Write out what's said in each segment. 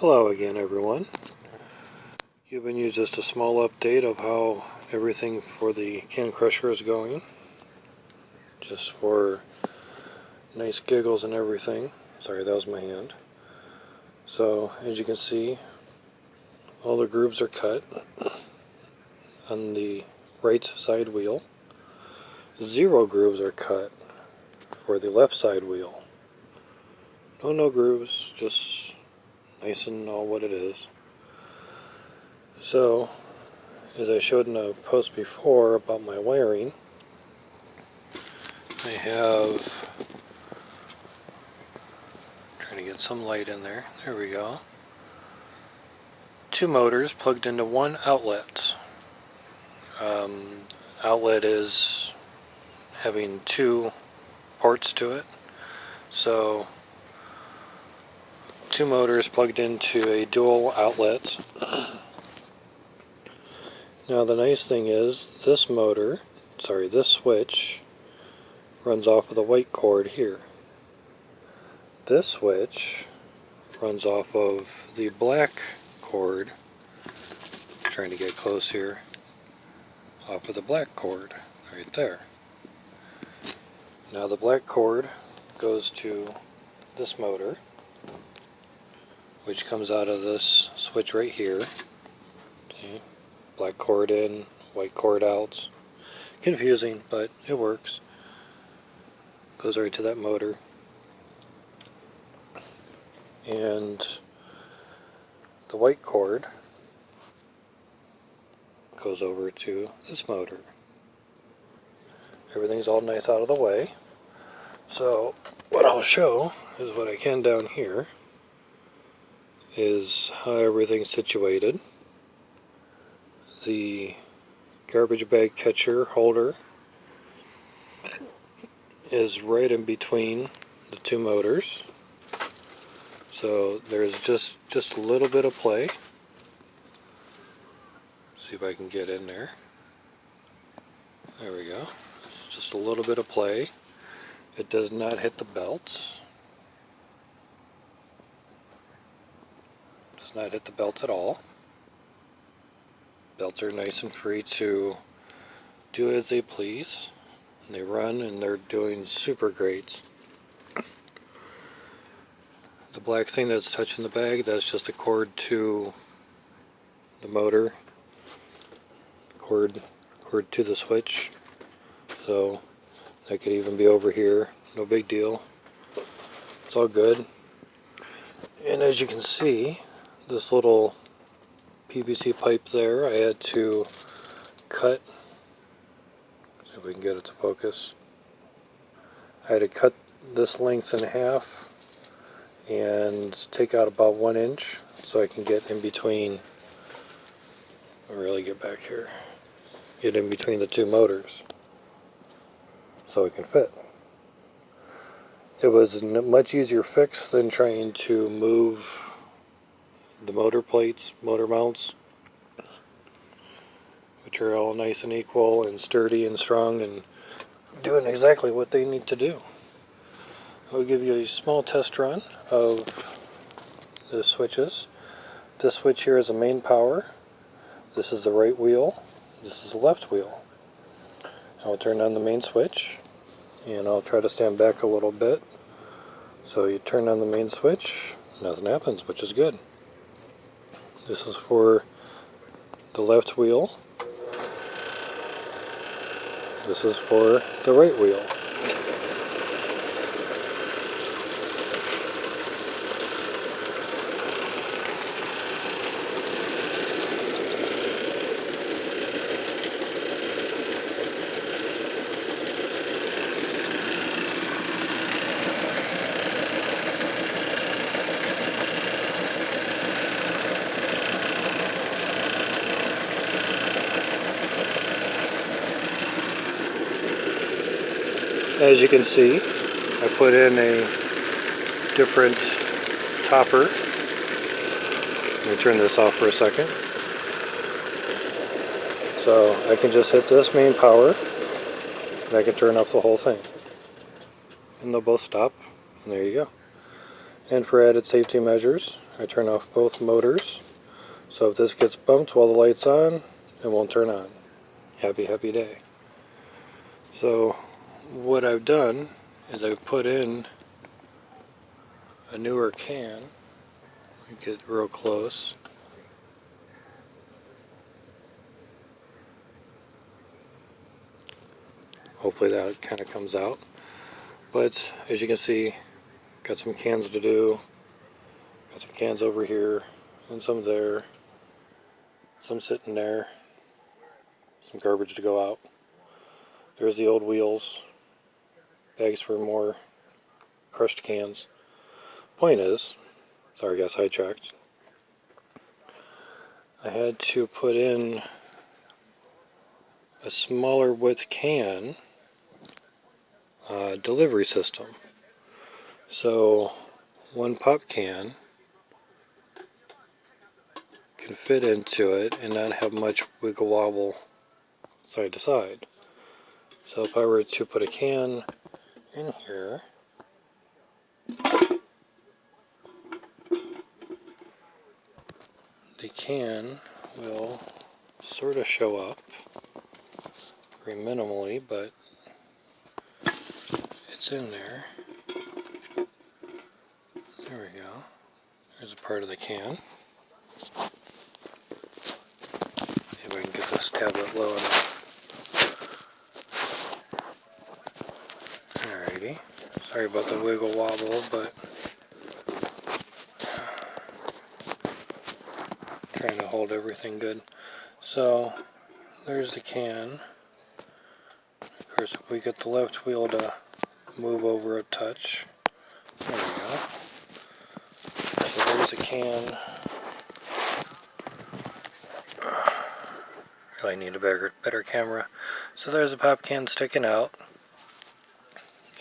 Hello again, everyone. Giving you just a small update of how everything for the Can Crusher is going. Just for nice giggles and everything. Sorry, that was my hand. So, as you can see, all the grooves are cut on the right side wheel. 0 grooves are cut for the left side wheel. No grooves, just nice and all what it is. So, as I showed in a post before about my wiring, I have, trying to get some light in there, there we go, 2 motors plugged into 1 outlet. Outlet is having 2 ports to it, so 2 motors plugged into a dual outlet. Now the nice thing is this switch runs off of the white cord here. This switch runs off of the black cord, trying to get close here, off of the black cord right there. Now the black cord goes to this motor, which comes out of this switch right here. Okay. Black cord in, white cord out. Confusing, but it works. Goes right to that motor. And the white cord goes over to this motor. Everything's all nice out of the way. So what I'll show is what I can down here is how everything's situated. The garbage bag catcher holder is right in between the 2 motors. So there's just a little bit of play. See if I can get in there. There we go. Just a little bit of play. It does not hit the belts. Does not hit the belts at all. Belts are nice and free to do as they please. And they run and they're doing super great. The black thing that's touching the bag, that's just a cord to the motor. Cord to the switch. So that could even be over here. No big deal. It's all good. And as you can see, this little PVC pipe there, I had to cut. See if we can get it to focus. I had to cut this length in half and take out about 1 inch so I can get in between. I'll really get back here. Get in between the 2 motors so it can fit. It was a much easier fix than trying to move the motor plates, motor mounts, which are all nice and equal and sturdy and strong and doing exactly what they need to do. I'll give you a small test run of the switches. This switch here is a main power. This is the right wheel. This is the left wheel. I'll turn on the main switch and I'll try to stand back a little bit. So you turn on the main switch, nothing happens, which is good. This is for the left wheel. This is for the right wheel. As you can see, I put in a different topper. Let me turn this off for a second. So I can just hit this main power and I can turn off the whole thing. And they'll both stop. And there you go. And for added safety measures, I turn off both motors. So if this gets bumped while the light's on, it won't turn on. Happy, happy day. So what I've done is I've put in a newer can. Get real close. Hopefully that kind of comes out. But as you can see, got some cans to do. Got some cans over here and some there. Some sitting there. Some garbage to go out. There's the old wheels. Bags for more crushed cans. Point is, sorry I got sidetracked. I had to put in a smaller width can delivery system. So one pop can can fit into it and not have much wiggle wobble side to side. So if I were to put a can in here, the can will sort of show up very minimally, but it's in there. There we go. There's a part of the can. See if I can get this tablet low enough. Alrighty. Sorry about the wiggle wobble, but trying to hold everything good. So there's the can. Of course, if we get the left wheel to move over a touch, there we go. So there's a can. Really need a better camera. So there's a pop can sticking out.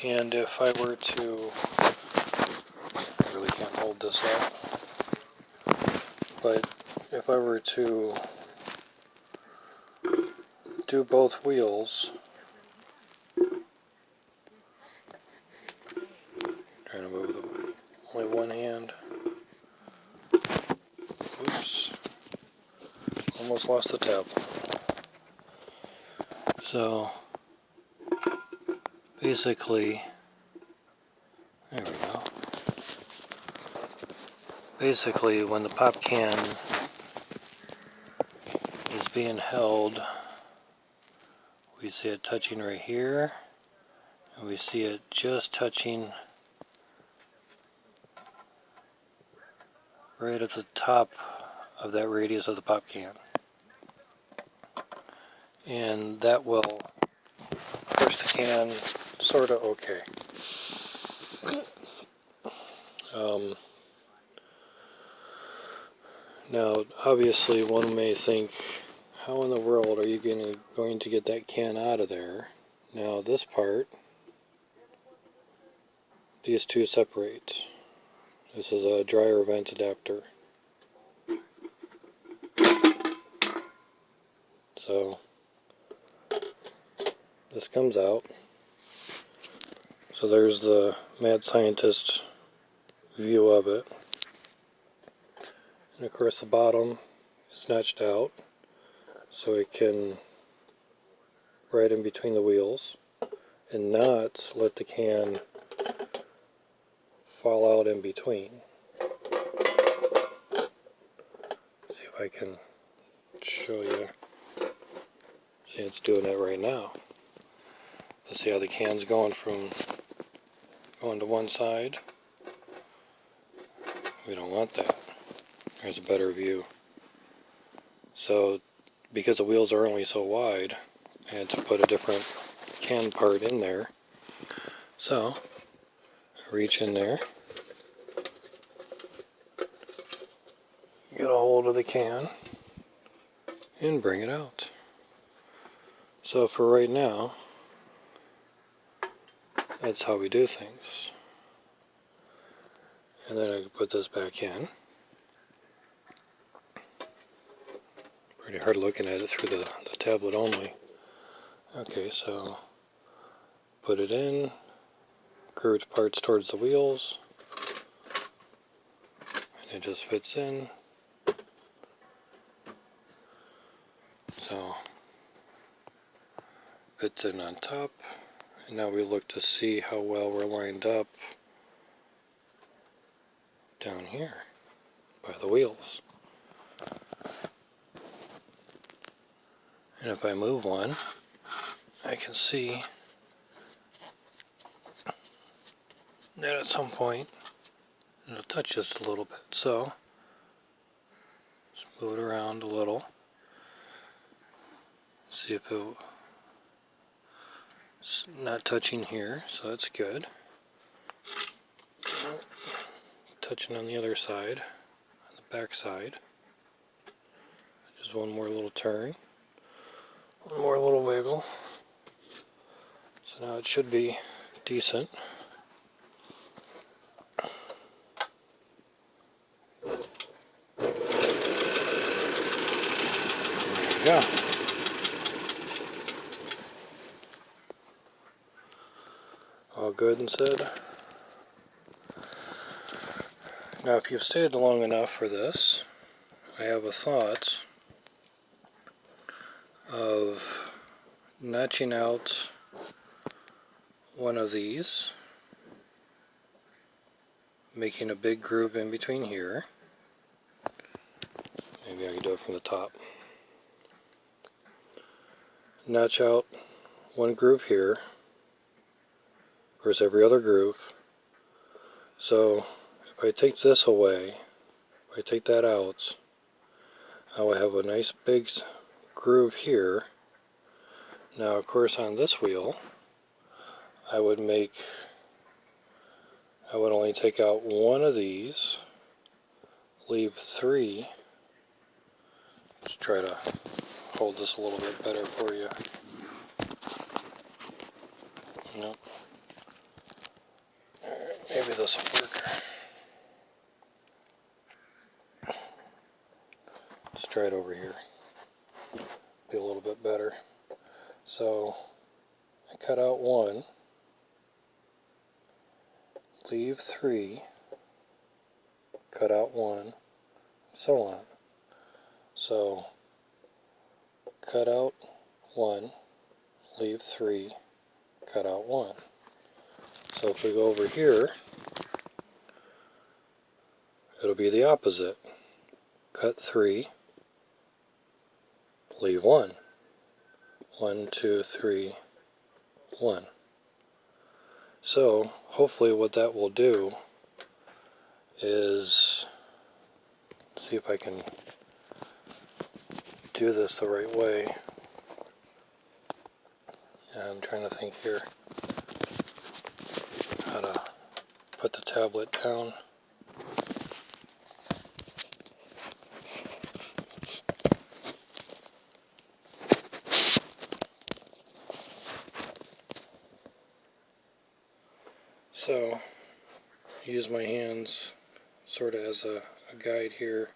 And if I were to, I really can't hold this up, but if I were to do both wheels, trying to move with only one hand, oops, almost lost the tab. So basically, there we go. Basically, when the pop can is being held, we see it touching right here, and we see it just touching right at the top of that radius of the pop can. And that will push the can sort of okay. Now, obviously, one may think, how in the world are you going to get that can out of there? Now, this part, these two separate. This is a dryer vent adapter. So, this comes out. So there's the mad scientist view of it. And of course the bottom is notched out so it can right in between the wheels and not let the can fall out in between. See if I can show you. See, it's doing it right now. Let's see how the can's going to one side. We don't want that. There's a better view. So because the wheels are only so wide, I had to put a different can part in there. So reach in there, get a hold of the can, and bring it out. So for right now, that's how we do things. And then I can put this back in. Pretty hard looking at it through the tablet only. Okay, so put it in, curved parts towards the wheels, it just fits in. So fits in on top, and now we look to see how well we're lined up down here by the wheels. And if I move one, I can see that at some point it'll touch just a little bit. So just move it around a little, see if it's not touching here, so that's good. Touching on the other side, on the back side. Just one more little turn, one more little wiggle. So now it should be decent. There you go. All good and said. Now if you've stayed long enough for this, I have a thought of notching out one of these, making a big groove in between here. Maybe I can do it from the top. Notch out one groove here. Of course, every other groove. So if I take this away, if I take that out, I will have a nice big groove here. Now, of course, on this wheel, I would only take out one of these, leave 3. Let's try to hold this a little bit better for you. Nope. Maybe this will work. Let's try it over here. Be a little bit better. So I cut out 1, leave 3, cut out 1, so on. So cut out 1, leave 3, cut out 1. So if we go over here, it'll be the opposite. Cut 3, leave 1. 1, 2, 3, 1. So hopefully what that will do is, see if I can do this the right way. I'm trying to think here how to put the tablet down. So use my hands sort of as a guide here.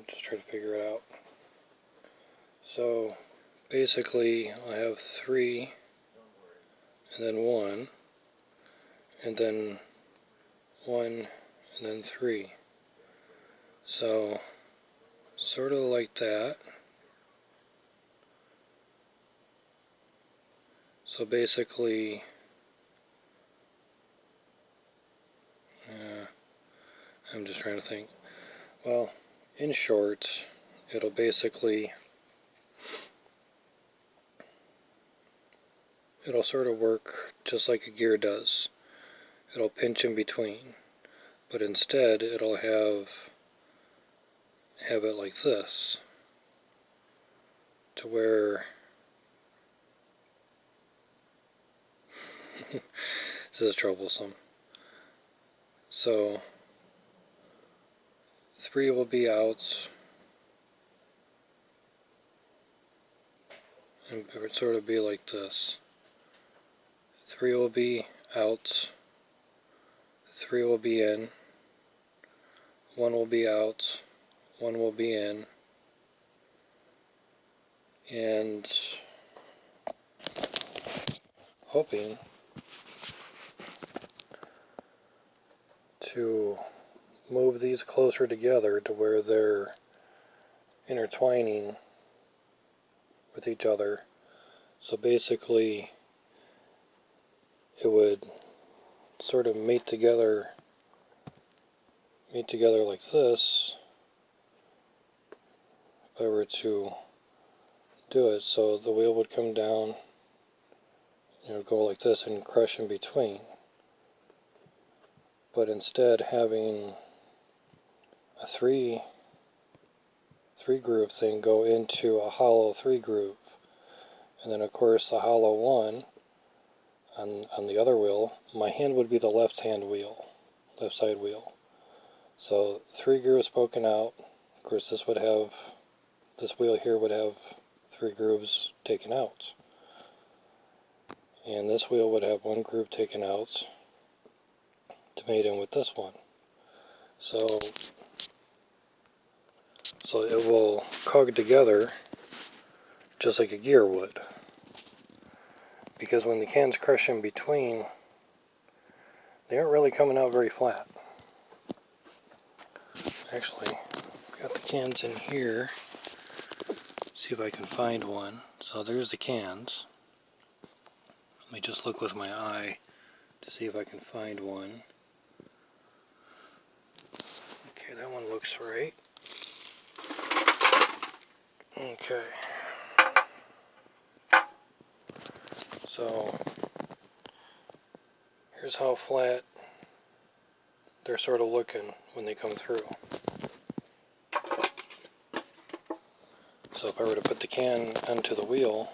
Just try to figure it out. So basically I have 3 and then 1 and then 1 and then 3. So sort of like that. So basically I'm just trying to think. Well, in short, it'll sort of work just like a gear does. It'll pinch in between, but instead it'll have it like this, to where this is troublesome. So 3 will be outs, and it would sort of be like this. 3 will be outs, 3 will be in, 1 will be out, 1 will be in, and hoping to move these closer together to where they're intertwining with each other. So basically it would sort of mate together like this if I were to do it. So the wheel would come down, go like this and crush in between. But instead having a three groove thing go into a hollow 3 groove, and then of course the hollow 1 on the other wheel, my hand would be the left side wheel. So 3 grooves poking out. Of course this wheel here would have 3 grooves taken out. And this wheel would have 1 groove taken out to mate in with this one. So it will cog together just like a gear would. Because when the cans crush in between, they aren't really coming out very flat. Actually, I've got the cans in here. See if I can find one. So there's the cans. Let me just look with my eye to see if I can find one. Okay, that one looks right. Okay. So here's how flat they're sort of looking when they come through. So if I were to put the can onto the wheel,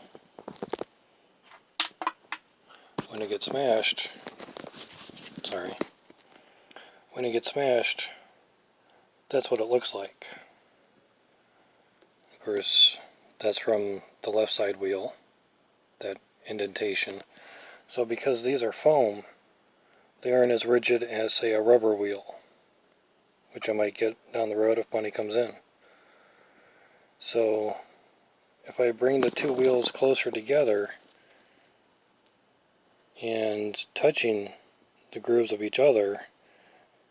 when it gets smashed, that's what it looks like. Of course, that's from the left side wheel, that indentation. So because these are foam, they aren't as rigid as, say, a rubber wheel, which I might get down the road if money comes in. So if I bring the 2 wheels closer together and touching the grooves of each other,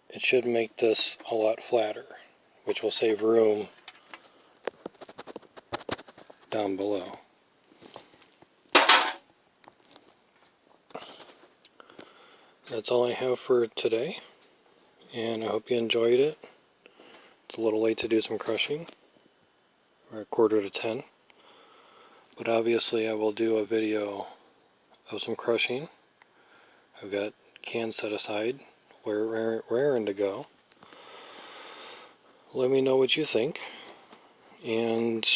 it should make this a lot flatter, which will save room down below. That's all I have for today, and I hope you enjoyed it. It's a little late to do some crushing. We're 9:45, but obviously I will do a video of some crushing. I've got cans set aside, raring to go. Let me know what you think, and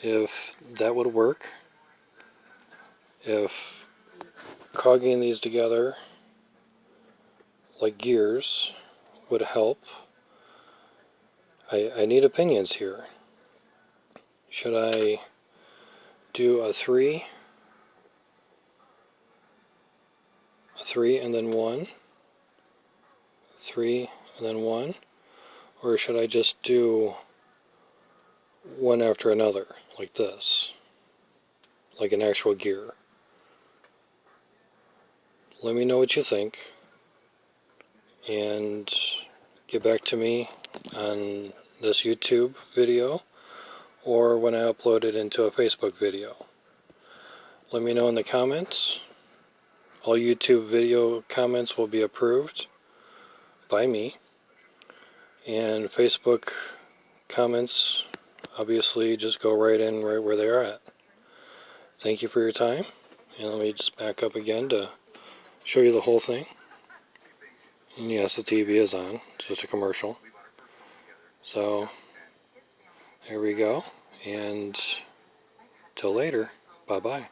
if that would work, if cogging these together like gears would help. I need opinions here. Should I do a 3 and then 1, 3 and then 1, or should I just do one after another like this, like an actual gear? Let me know what you think, and get back to me on this YouTube video or when I upload it into a Facebook video. Let me know in the comments. All YouTube video comments will be approved by me, and Facebook comments obviously just go right where they are at. Thank you for your time, and let me just back up again to show you the whole thing. And yes, the TV is on, it's just a commercial. So there we go, and till later, bye bye.